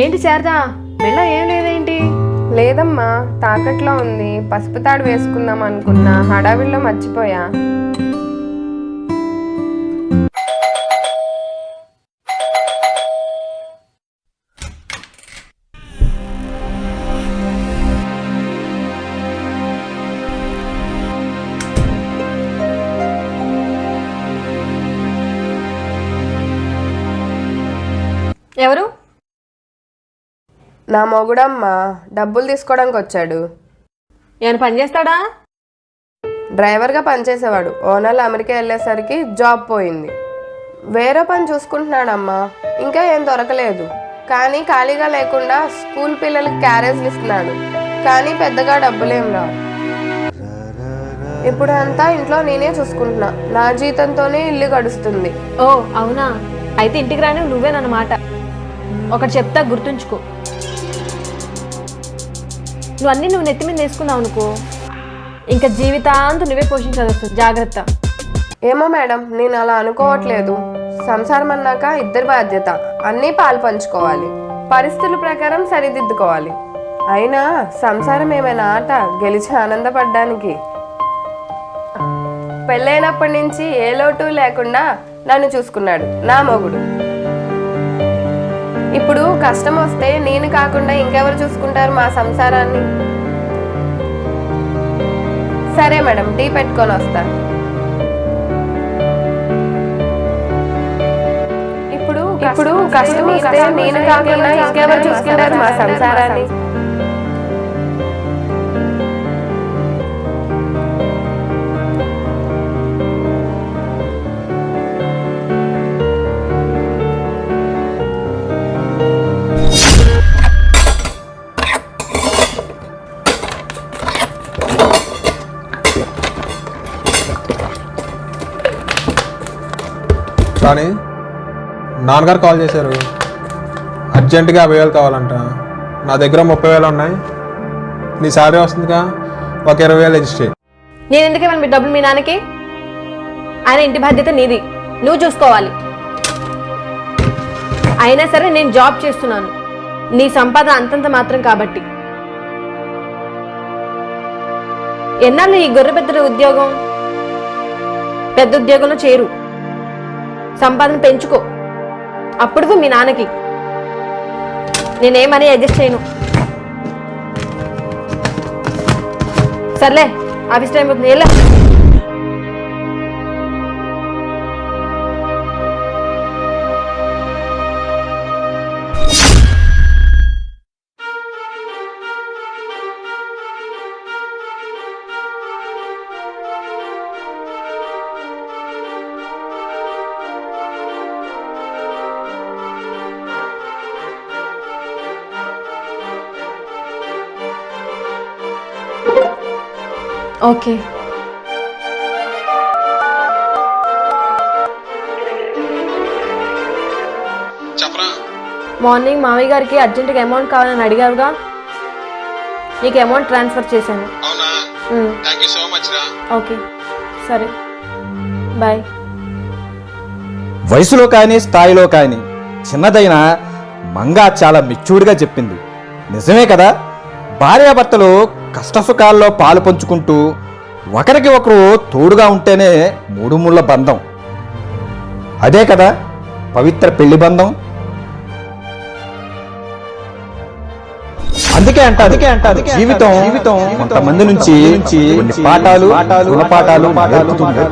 ఏంటి శారదా, మెల్ల ఏం లేదేంటి? లేదమ్మా, తాకట్లో ఉంది. పసుపు తాడు వేసుకుందాం అనుకున్నా, హడావిడిలో మర్చిపోయా. ఎవరు? నా మొగుడమ్మా, డబ్బులు తీసుకోవడానికి వచ్చాడు. ఏమైనా పని చేస్తాడా? డ్రైవర్గా పనిచేసేవాడు. ఓనర్లు అమెరికా వెళ్ళేసరికి జాబ్ పోయింది. వేరే పని చూసుకుంటున్నాడమ్మా. ఇంకా ఏం దొరకలేదు. కానీ ఖాళీగా లేకుండా స్కూల్ పిల్లలకి క్యారేజ్లు ఇస్తున్నాడు. కానీ పెద్దగా డబ్బులేం రావు. ఇప్పుడు అంతా ఇంట్లో నేనే చూసుకుంటున్నా. నా జీతంతోనే ఇల్లు గడుస్తుంది. ఓ అవునా, అయితే ఇంటికి రాని నువ్వేనన్నమాట. ఒకటి చెప్తా, గుర్తుంచుకో. నువ్వు నెత్తి మీద వేసుకున్నావు అనుకో, ఇంకా జీవితాంతం నువ్వే పోషించాల్సి వస్తుంది. జాగ్రత్త. ఏమో మేడం, నేను అలా అనుకోవట్లేదు. సంసారం అన్నాక ఇద్దరి బాధ్యత. అన్నీ పాలు పంచుకోవాలి, పరిస్థితుల ప్రకారం సరిదిద్దుకోవాలి. అయినా సంసారం ఏమైనా ఆట గెలిచి ఆనందపడ్డానికి? పెళ్ళైనప్పటి నుంచి ఏ లోటు లేకుండా నన్ను చూసుకున్నాడు నా మొగుడు. ఇప్పుడు కష్టం వస్తే నేను కాకుండా ఇంకెవరు చూసుకుంటారు మా సంసారాన్ని? సరే మేడం, టీ పెట్టుకొని వస్తా. ఇప్పుడు కష్టం వస్తే నేను కాకుండా ఇంకెవరు చూసుకుంటారు మా సంసారాన్ని? కానీ నాన్నగారు కాల్ చేశారు. అర్జెంటుగా 50,000 కావాలంట. నా దగ్గర 30,000 ఉన్నాయి. నీ శాలరీ వస్తుందిగా, ఒక 20,000 అడ్జస్ట్ చేయి. నేను ఎందుకు ఇవ్వాలి మీ డబ్బులు మీ నాన్నకి? ఆయన ఇంటి బాధ్యత నీది, నువ్వు చూసుకోవాలి. అయినా సరే నేను జాబ్ చేస్తున్నాను. నీ సంపాదన అంతంత మాత్రం కాబట్టి. ఎన్నాళ్ళు ఈ గొర్రె పెద్ద ఉద్యోగం? పెద్ద ఉద్యోగంలో చేరు, సంపాదన పెంచుకో. అప్పుడు మీ నాన్నకి నేనేమని అడ్జస్ట్ చేయను. సర్లే, ఆఫీస్ టైం అవుతుంది. ఎలా ఓకే. మార్నింగ్ మావయ్య గారికి అర్జెంటుగా అమౌంట్ కావాలని అడిగారుగా, నీకు అమౌంట్ ట్రాన్స్ఫర్ చేశాను. ఓకే సరే, బాయ్. వయసులో కానీ స్థాయిలో కానీ చిన్నదైన మంగా చాలా మెచ్యూర్డ్గా చెప్పింది. నిజమే కదా, భార్యాభర్తలు కష్టసుఖాల్లో పాలు పంచుకుంటూ ఒకరికి ఒకరు తోడుగా ఉంటేనే మూడు ముళ్ళ బంధం. అదే కదా పవిత్ర పెళ్లి బంధం. అందుకే అంట జీవితం కొంతమంది నుంచి కొన్ని పాఠాలు గుణపాఠాలు నేర్పుతుంది.